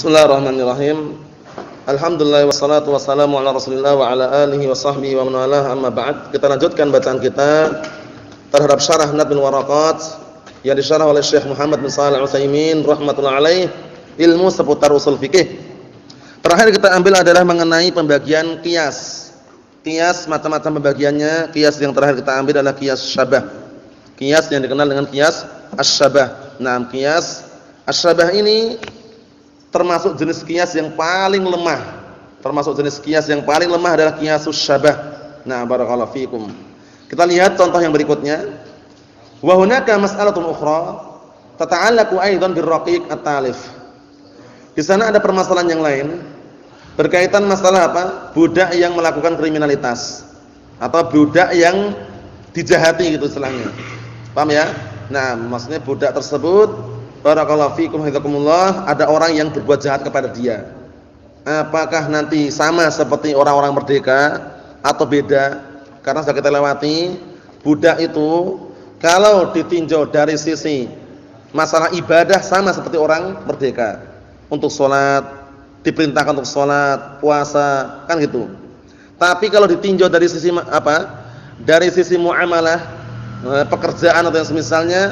Bismillahirrahmanirrahim. Alhamdulillah wassalatu wassalamu ala Rasulillah wa ala alihi wa sahbihi wa man walah, amma ba'd. Kita lanjutkan bacaan kita terhadap syarah Nadmul Waraqat yang disyarah oleh Syekh Muhammad bin Shalih Al-Utsaimin rahimatullah alaih, ilmu seputar usul fikih. Terakhir kita ambil adalah mengenai pembagian qiyas. Qiyas macam-macam pembagiannya. Qiyas yang terakhir kita ambil adalah qiyas syabah. Qiyas yang dikenal dengan qiyas asy-syabah. Nah, qiyas asy-syabah ini termasuk jenis qiyas yang paling lemah. Termasuk jenis qiyas yang paling lemah adalah qiyasus syabah. Nah, barakallahu fikum. Kita lihat contoh yang berikutnya. Wa hunaka mas'alatun ukhra tata'allaqu aidan birraqiq at-talif. Di sana ada permasalahan yang lain berkaitan masalah apa? Budak yang melakukan kriminalitas atau budak yang dijahati gitu istilahnya. Paham ya? Nah, maksudnya budak tersebut barakallahu fikum hafizakumullah, ada orang yang berbuat jahat kepada dia. Apakah nanti sama seperti orang-orang merdeka atau beda? Karena sudah kita lewati, budak itu kalau ditinjau dari sisi masalah ibadah sama seperti orang merdeka. Untuk sholat, diperintahkan untuk sholat, puasa, kan gitu. Tapi kalau ditinjau dari sisi apa? Dari sisi muamalah, pekerjaan atau yang semisalnya,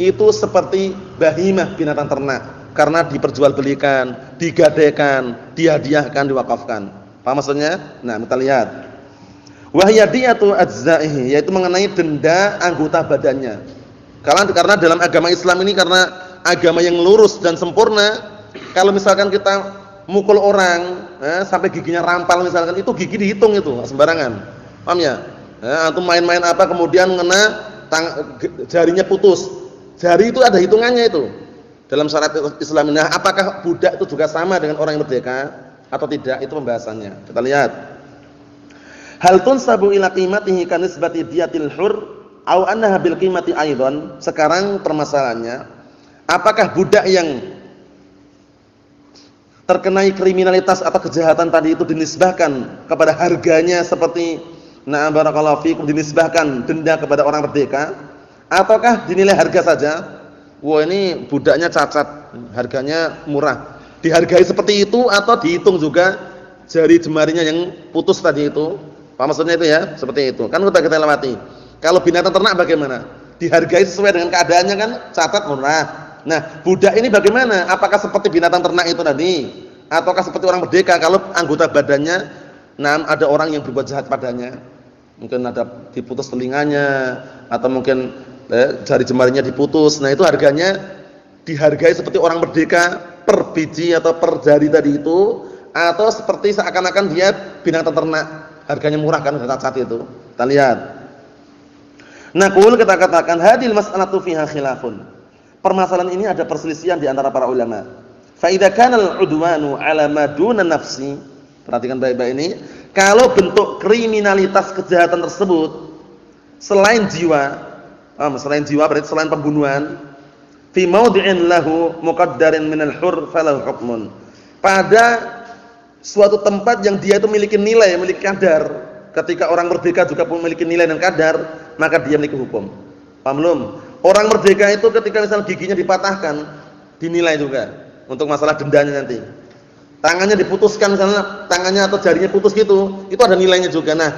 itu seperti bahimah, binatang ternak, karena diperjualbelikan, digadaikan, dihadiahkan, diwakafkan. Paham maksudnya? Nah, kita lihat. Wahyadiyatu ajza'ihi, yaitu mengenai denda anggota badannya. Karena dalam agama Islam ini karena agama yang lurus dan sempurna, kalau misalkan kita mukul orang sampai giginya rampal misalkan, itu gigi dihitung itu, sembarangan. Paham ya? Antum main-main apa kemudian ngena jarinya putus. Jari itu ada hitungannya itu dalam syariat Islam. Nah, apakah budak itu juga sama dengan orang yang merdeka atau tidak? Itu pembahasannya. Kita lihat. Hal tunsabu ila qimatihi kanisbati diyatil hur au annaha bil qimati aidan. Sekarang permasalahannya, apakah budak yang terkenai kriminalitas atau kejahatan tadi itu dinisbahkan kepada harganya seperti na'am barakallahu fikum, dinisbahkan denda kepada orang merdeka, ataukah dinilai harga saja? Wah, ini budaknya cacat, harganya murah, dihargai seperti itu, atau dihitung juga jari jemarinya yang putus tadi itu? Apa maksudnya itu ya? Seperti itu. Kan kita lewati. Kalau binatang ternak bagaimana? Dihargai sesuai dengan keadaannya kan, cacat murah. Nah, budak ini bagaimana? Apakah seperti binatang ternak itu tadi, ataukah seperti orang merdeka kalau anggota badannya ada orang yang berbuat jahat padanya? Mungkin ada diputus telinganya, atau mungkin jari jemarinya diputus. Nah, itu harganya dihargai seperti orang merdeka per biji atau per jari tadi itu, atau seperti seakan-akan dia binatang ternak, harganya murah kan, cacat itu. Kita lihat. Naqul, kita katakan hadil mas'alatu fiha khilafun. Permasalahan ini ada perselisihan di antara para ulama. Fa idza kana al-'udwanu 'ala ma duna nafsi, perhatikan baik-baik ini, kalau bentuk kriminalitas kejahatan tersebut selain jiwa, berarti selain pembunuhan, fi maudhi'in lahu muqaddarin min al-hur falahu hukmun, pada suatu tempat yang dia itu memiliki nilai, memiliki kadar. Ketika orang merdeka juga memiliki nilai dan kadar, maka dia memiliki hukum. Paham belum? Orang merdeka itu ketika misalnya giginya dipatahkan, dinilai juga untuk masalah dendanya nanti. Tangannya diputuskan misalnya, tangannya atau jarinya putus gitu, itu ada nilainya juga. Nah,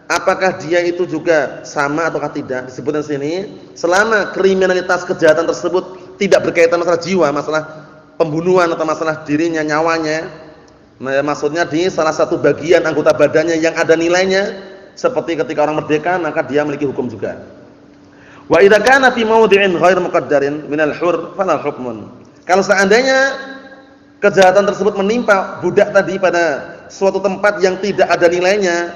apakah dia itu juga sama ataukah tidak? Disebutkan sini, selama kriminalitas kejahatan tersebut tidak berkaitan masalah jiwa, masalah pembunuhan atau masalah dirinya, nyawanya. Nah, maksudnya di salah satu bagian anggota badannya yang ada nilainya, seperti ketika orang merdeka, maka dia memiliki hukum juga. Wa idza kana fi mawdi'in ghair muqaddarin min al-hur fala hukmun. Kalau seandainya kejahatan tersebut menimpa budak tadi pada suatu tempat yang tidak ada nilainya,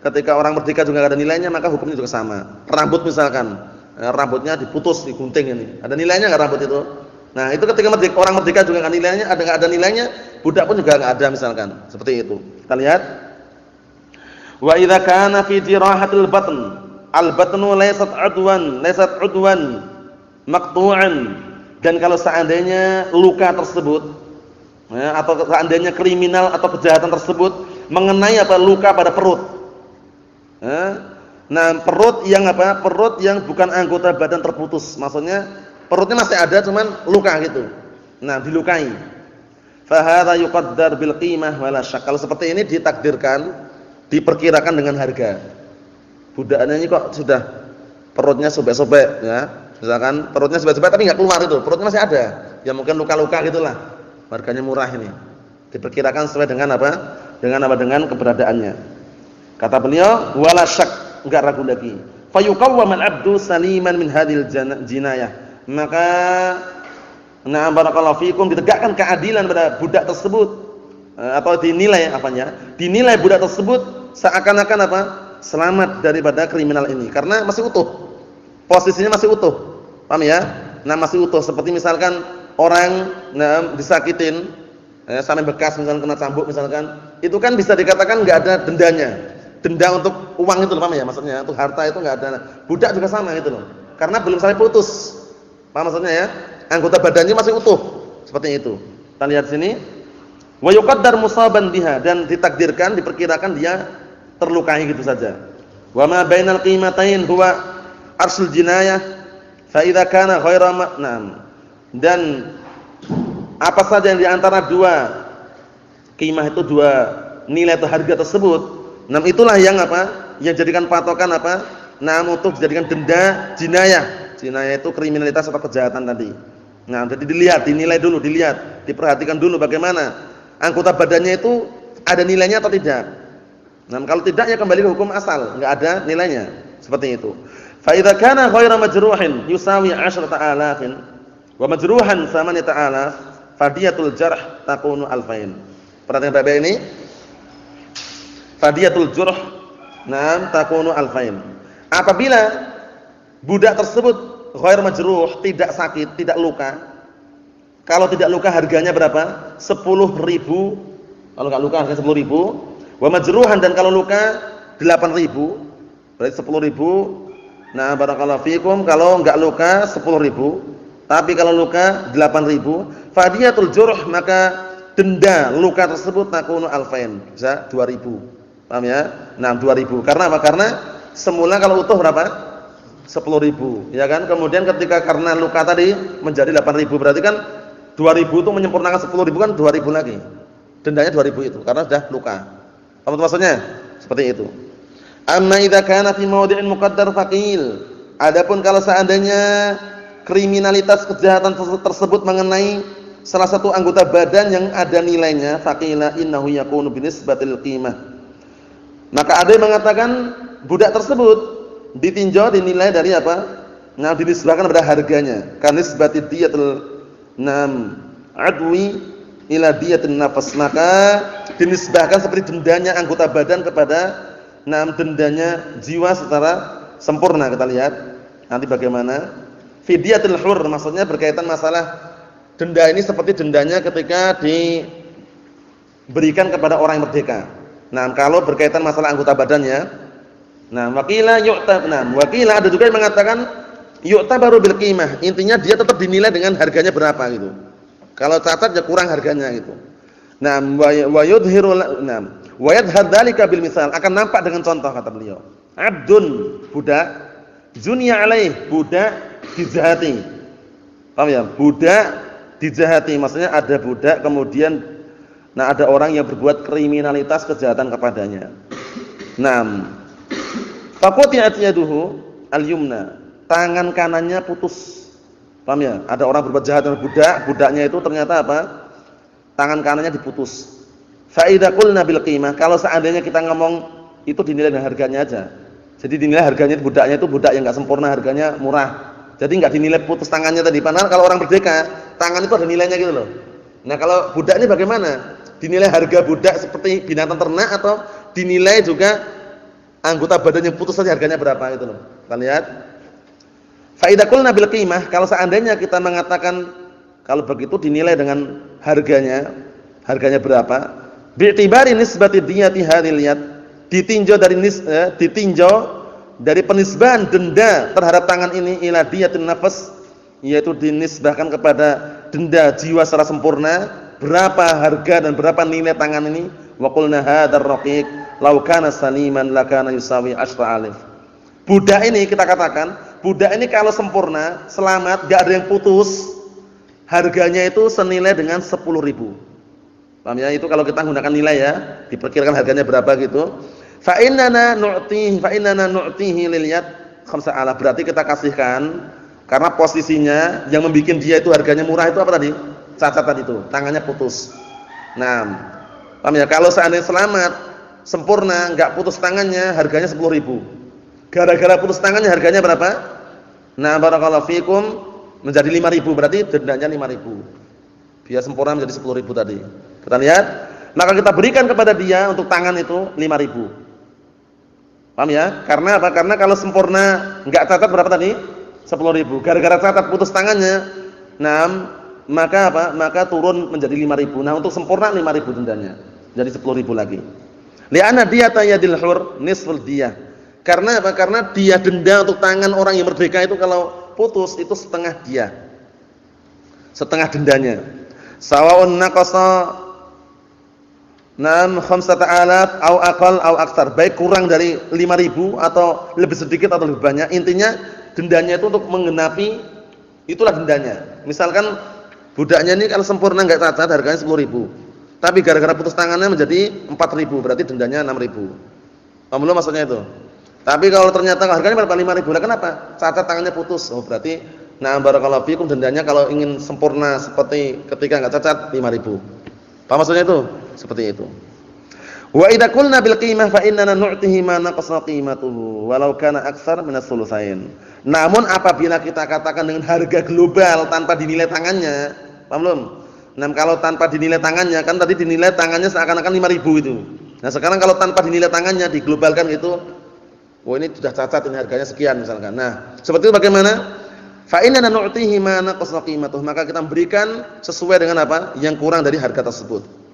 ketika orang merdeka juga enggak ada nilainya, maka hukumnya juga sama. Rambut misalkan, rambutnya diputus, digunting ini. Ada nilainya enggak rambut itu? Nah, itu ketika orang merdeka juga enggak nilainya, enggak ada nilainya, budak pun juga enggak ada misalkan. Seperti itu. Kita lihat. Wa idza kana fi jirahatil batn, al-batnu laysat udwan maqtu'an, dan kalau seandainya luka tersebut atau seandainya kriminal atau kejahatan tersebut mengenai luka pada perut. Nah, perut yang Perut yang bukan anggota badan terputus. Maksudnya perutnya masih ada cuman luka gitu. Nah, dilukai. fa hadza yuqaddar bil qimah wala syak. Kalau seperti ini ditakdirkan, diperkirakan dengan harga. Budaknya ini kok sudah perutnya sobek-sobek ya. Misalkan perutnya sobek-sobek tapi enggak keluar itu, perutnya masih ada. Ya mungkin luka-luka gitulah. Harganya murah ini. Diperkirakan sesuai dengan apa? Dengan keberadaannya. Kata beliau, wala syak, enggak ragu lagi. Fa yuqawwam al-'abdu saliman min hadhil jinayah. Maka na'am barakallahu fikum, ditegakkan keadilan pada budak tersebut atau dinilai apanya? Dinilai budak tersebut seakan-akan apa? Selamat daripada kriminal ini karena masih utuh. Posisinya masih utuh. Paham ya? Nah, masih utuh seperti misalkan orang disakitin sampai bekas misalkan kena cambuk misalkan, itu kan bisa dikatakan enggak ada dendanya. Denda untuk uang itu loh, paham ya? Maksudnya untuk harta itu enggak ada. Budak juga sama gitu loh. Karena belum sampai putus. Paham maksudnya ya? Anggota badannya masih utuh. Seperti itu. Kita lihat sini. Wa yuqaddar musaban biha, dan ditakdirkan, diperkirakan dia terlukai gitu saja. Wa ma bainal qimatain huwa arsul jinayah fa idza kana ghaira ma'nam. Dan apa saja yang di antara dua qimah itu, dua nilai atau harga tersebut, nah itulah yang apa? Yang jadikan patokan apa? Nah, untuk dijadikan denda jinayah. Jinayah itu kriminalitas atau kejahatan tadi. Nah, jadi dilihat, dinilai dulu, dilihat, diperhatikan dulu bagaimana anggota badannya itu ada nilainya atau tidak. Nah, kalau tidak ya kembali ke hukum asal, enggak ada nilainya. Seperti itu. Fa idza kana ghairu majruhin yusawi 10,000 wa majruhan 8,000 fadiyatul jarh takunu 2,000. Perhatikan baik-baik ini. Fadiyatul jurh takunu 2,000. Apabila budak tersebut ghair majruh, tidak sakit, tidak luka. Kalau tidak luka harganya berapa? 10.000. Kalau enggak luka harganya 10.000. Wa majruhan, dan kalau luka 8.000. Berarti 10.000. Nah, barakallahu fikum, kalau enggak luka 10.000, tapi kalau luka 8.000, fadiyatul jurh, maka denda luka tersebut takunu 2,000, bisa 2.000. Paham ya? Nah, 2.000. Karena apa? Karena semula kalau utuh berapa? 10.000, ya kan? Kemudian ketika karena luka tadi menjadi 8.000, berarti kan 2.000 itu menyempurnakan 10.000 kan 2.000 lagi. Dendanya 2.000 itu karena sudah luka. Apa maksudnya? Seperti itu. Amma idza kana fi mawdi'in muqaddar faqil. Adapun kalau seandainya kriminalitas kejahatan tersebut mengenai salah satu anggota badan yang ada nilainya, faqila innahu yakunu binisbatil qimah. Maka ada yang mengatakan budak tersebut ditinjau, dinilai dari apa? Nah, dinisbahkan pada harganya. Kanisbati diyatul adwi ila diyatin nafas. Maka dinisbahkan seperti dendanya anggota badan kepada dendanya jiwa secara sempurna. Kita lihat nanti bagaimana. Fidyatul hur, maksudnya berkaitan masalah denda ini seperti dendanya ketika diberikan kepada orang yang merdeka. Nah, kalau berkaitan masalah anggota badannya, wakila yu'tab. Wakila ada juga yang mengatakan yu'tabaru bil qimah. Intinya dia tetap dinilai dengan harganya berapa gitu. Kalau cacat ya kurang harganya gitu. Wa yudhiru wa yadhhar dzalika bil misal, akan nampak dengan contoh, kata beliau. Abdun, budak, zunya alaih, budak dijahati. Paham ya? Budak dijahati, maksudnya ada budak kemudian ada orang yang berbuat kriminalitas kejahatan kepadanya. Faquti'at yaduhu al-yumna, tangan kanannya putus. Paham ya? Ada orang berbuat jahat dengan budak, budaknya itu ternyata apa? Tangan kanannya diputus. Fa idza qulna bil qimah, kalau seandainya kita ngomong itu dinilai dengan harganya aja. Jadi dinilai harganya budaknya itu budak yang enggak sempurna, harganya murah. Jadi enggak dinilai putus tangannya tadi. Padahal kalau orang merdeka, tangan itu ada nilainya gitu loh. Nah, kalau budak ini bagaimana? Dinilai harga budak seperti binatang ternak atau dinilai juga anggota badan yang putus saja harganya berapa gitu loh. Kita lihat. Fa idza qulna bil qimah, kalau seandainya kita mengatakan kalau begitu dinilai dengan harganya berapa? Bi'tibari nisbati diyati hadhil yad, ditinjau dari penisbahan denda terhadap tangan ini ila diyatin nafas, yaitu dinisbahkan kepada denda jiwa secara sempurna, berapa harga dan berapa nilai tangan ini. Wa qulna hadzal raqiq law kana saliman lakana yusawi 10,000. Budak ini kita katakan, budak ini kalau sempurna, selamat, enggak ada yang putus, harganya itu senilai dengan 10.000. Paham ya? Itu kalau kita menggunakan nilai ya, diperkirakan harganya berapa gitu. Fa innana nu'tihi lil yad 5,000. Berarti kita kasihkan karena posisinya yang membuat dia itu harganya murah itu apa tadi? Cacat tadi itu, tangannya putus. Nah, paham ya? Kalau seandainya selamat, sempurna, enggak putus tangannya, harganya 10.000. Gara-gara putus tangannya harganya berapa? Nah, barakallahu fikum menjadi 5.000, berarti dendanya 5.000. Dia sempurna menjadi 10.000 tadi. Kita lihat, maka kita berikan kepada dia untuk tangan itu 5.000. Paham ya? Karena apa? Karena kalau sempurna enggak cacat berapa tadi? 10.000. Gara-gara cacat putus tangannya, nah, maka apa? Maka turun menjadi 5.000. Nah, untuk sempurna 5.000 dendanya. Jadi 10.000 lagi. Li'anna diyata yadil hur nisful diyah. Karena apa? Karena dia denda untuk tangan orang yang merdeka itu kalau putus itu setengah dia. Setengah dendanya. Sawa'un naqasa 5,000 au aqal au aktsar. Baik kurang dari 5.000 atau lebih sedikit atau lebih banyak. Intinya dendanya itu untuk menggenapi, itulah dendanya. Misalkan budaknya ini kalau sempurna enggak cacat harganya 10.000. Tapi gara-gara putus tangannya menjadi 4.000, berarti dendanya 6.000. Paham belum maksudnya itu? Tapi kalau ternyata harganya berapa? 5.000. Lah kenapa? Cacat tangannya putus. Oh, berarti na'am barakallahu fikum dendanya kalau ingin sempurna seperti ketika enggak cacat 5.000. Paham maksudnya itu? Seperti itu. Wa idza qulna bil qimah fa innana nu'tihi ma naqasa qimatuhu walau kana aktsar min as-sulusain. Namun apabila kita katakan dengan harga global tanpa dinilai tangannya, paham belum? Nah, kalau tanpa dinilai tangannya kan tadi dinilai tangannya seakan-akan 5.000 itu. Nah, sekarang kalau tanpa dinilai tangannya diglobalkan gitu, oh ini sudah cacat, ini harganya sekian misalkan. Nah, seperti itu bagaimana? Fa innana nu'tihi ma naqasa qimatuhu, maka kita berikan sesuai dengan apa? Yang kurang dari harga tersebut.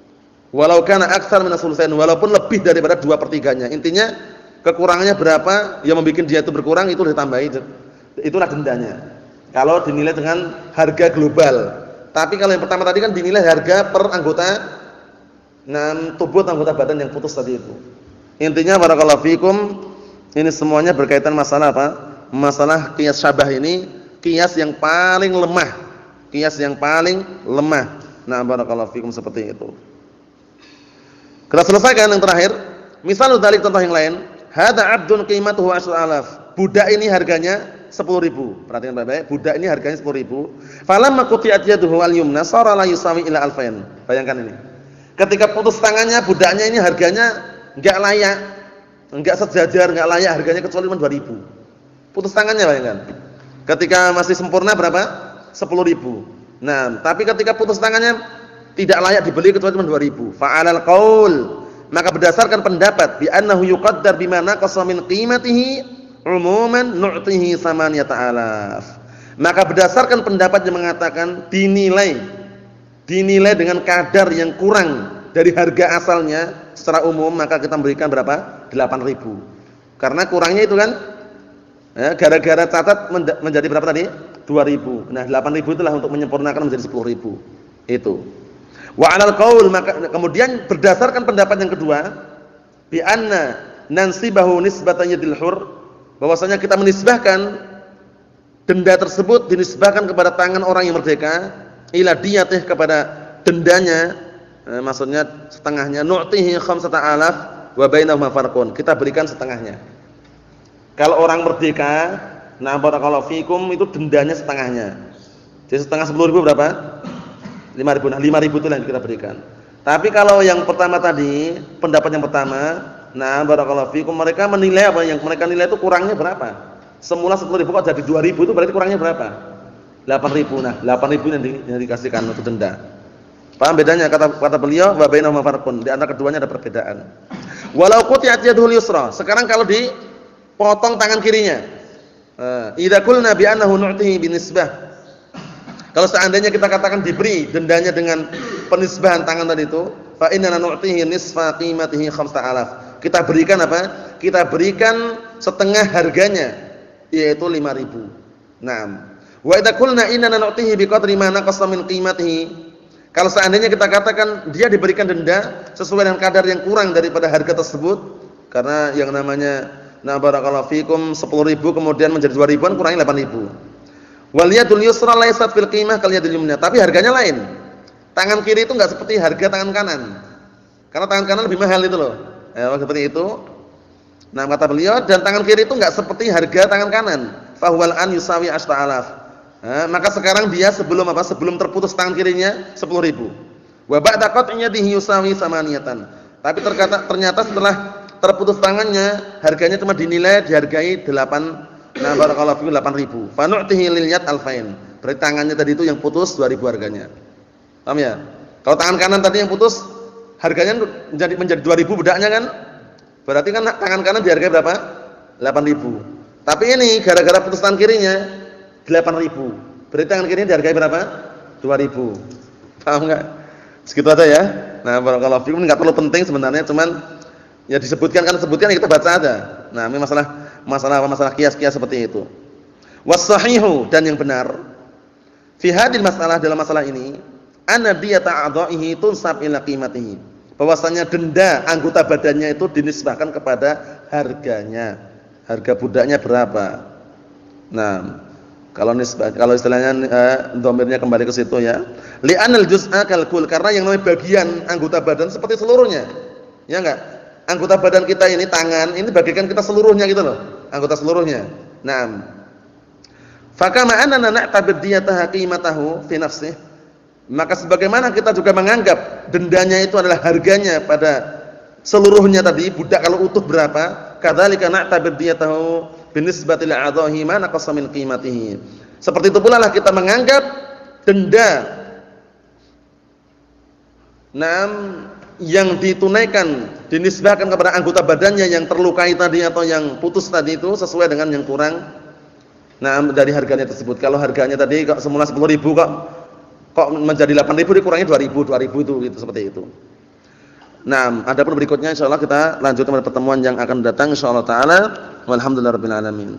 Walau kana aktsar min as-sulusain, walaupun lebih daripada 2/3-nya. Intinya kekurangannya berapa yang membuat dia itu berkurang itu ditambahi. Itulah dendanya. Kalau dinilai dengan harga global. Tapi kalau yang pertama tadi kan dinilai harga per anggota tubuh anggota badan yang putus tadi itu. Intinya barakallahu fikum, ini semuanya berkaitan masalah apa? Masalah qiyas syabah ini, qiyas yang paling lemah. Qiyas yang paling lemah. Nah, barakallahu fikum seperti itu. Kita selesaikan yang terakhir. Misal dari contoh yang lain, hadza 'abdun qimatuhu 10.000. Budak ini harganya 10.000. Perhatikan baik-baik, budak ini harganya 10.000. Falamma quti'at yaduhu wal yumna sara la yusawi ila 2,000. Bayangkan ini. Ketika putus tangannya budaknya ini harganya enggak layak, enggak sejajar, enggak layak harganya kecuali 2.000. Putus tangannya bayangkan. Ketika masih sempurna berapa? 10.000. Nah, tapi ketika putus tangannya tidak layak dibeli kecuali 2.000. Fa'alal qaul, maka berdasarkan pendapat bi annahu yuqaddar bima naqasa min qimatihi umuman nu'tihi 8,000. Maka berdasarkan pendapat yang mengatakan dinilai dengan kadar yang kurang dari harga asalnya secara umum, maka kita berikan berapa? 8.000. Karena kurangnya itu kan gara-gara catat menjadi berapa tadi? 2.000. Nah, 8.000 itulah untuk menyempurnakan menjadi 10.000. Itu. Wa 'alal qaul, maka kemudian berdasarkan pendapat yang kedua, bi anna nansibahu nisbatan yadil hur, bahwasanya kita menisbahkan denda tersebut dinisbahkan kepada tangan orang yang merdeka, ila diyatih, kepada dendanya, maksudnya setengahnya, nu'tihi 5,000 wa bainahuma farqun, kita berikan setengahnya. Kalau orang merdeka, nah barakallahu fikum, itu dendanya setengahnya. Jadi setengah 10.000 berapa? 5.000. Nah, 5.000 itu yang kita berikan. Tapi kalau yang pertama tadi, pendapat yang pertama, nah barakallahu fikum, mereka menilai apa? Yang mereka nilai itu kurangnya berapa? Semula 10.000 kok jadi 2.000, itu berarti kurangnya berapa? 8.000. Nah, 8.000 yang dikasihkan untuk denda. Paham bedanya? Kata beliau, wa bainahuma farqun, di antara keduanya ada perbedaan. Walau quti'at yadul yusra, sekarang kalau dipotong tangan kirinya. Idza qulna bi annahu nu'tihi binisbah. Kalau seandainya kita katakan diberi dendanya dengan penisbahan tangan tadi itu, fa inna nu'tihi nisfa qimatihi 5,000. Kita berikan apa? Kita berikan setengah harganya, yaitu 5.000. Naam. Wa idza qulna inna nu'tihi biqadri ma naqasa min qimatihi. Kalau seandainya kita katakan dia diberikan denda sesuai dengan kadar yang kurang daripada harga tersebut, karena yang namanya na barakallahu fikum 10.000 kemudian menjadi 2.000-an, kurangnya 8.000. Wal yadul yusra laysat fil qimah kal yadil yumna, tapi harganya lain. Tangan kiri itu enggak seperti harga tangan kanan. Karena tangan kanan lebih mahal itu loh. Seperti itu. Nah, kata beliau, dan tangan kiri itu enggak seperti harga tangan kanan. Fahuwal an yusawi ashta'alaf. Maka sekarang dia sebelum apa? Sebelum terputus tangan kirinya 10.000. Wa ba'da qat'inya yusawi samaniyatan. Tapi ternyata setelah terputus tangannya, harganya cuma dihargai 8. Nah, barakallahu fikum 8.000. Fa nu'tihi lil yad alfain. Berarti tangannya tadi itu yang putus 2.000 harganya. Paham ya? Kalau tangan kanan tadi yang putus harganya menjadi 2.000 bedaknya kan? Berarti kan tangan kanan dihargai berapa? 8.000. Tapi ini gara-gara putus tangan kirinya 8.000. Berarti tangan kirinya dihargai berapa? 2.000. Paham enggak? Segitu aja ya. Nah, barakallahu fikum, enggak terlalu penting sebenarnya, cuman ya disebutkan ya kita baca aja. Nah, ini masalah kias-kias seperti itu. Was-sahihu, dan yang benar fi hadil masalah, dalam masalah ini, anna diyata a'dha'ihi tunsab ila qimatihi. Bahwasanya denda anggota badannya itu dinisbahkan kepada harganya. Harga budaknya berapa? Nah, kalau istilahnya dhamirnya kembali ke situ ya. Li'anal juz'a kal kull, karena yang namanya bagian anggota badan seperti seluruhnya. Ya enggak? Anggota badan kita ini, tangan, ini bagikan kita seluruhnya gitu loh. Anggota seluruhnya. Naam. Fa kama annana na'tabir diyataha qimatahu fi nafsihi. Maka sebagaimana kita juga menganggap dendanya itu adalah harganya pada seluruhnya tadi, budak kalau utuh berapa, kadzalika na'tabir diyatahu binisbati li'adhahi ma naqasa min qimatihi. Seperti itu pula lah kita menganggap denda yang ditunaikan, dinisbahkan kepada anggota badannya yang terlukai tadi atau yang putus tadi itu sesuai dengan yang kurang dari harganya tersebut. Kalau harganya tadi kok semula 10.000 kok menjadi 8.000, dikurangi 2.000 itu gitu, seperti itu. Nah, adapun berikutnya insyaallah kita lanjutkan pada pertemuan yang akan datang insyaallah taala. Walhamdulillahirabbil alamin.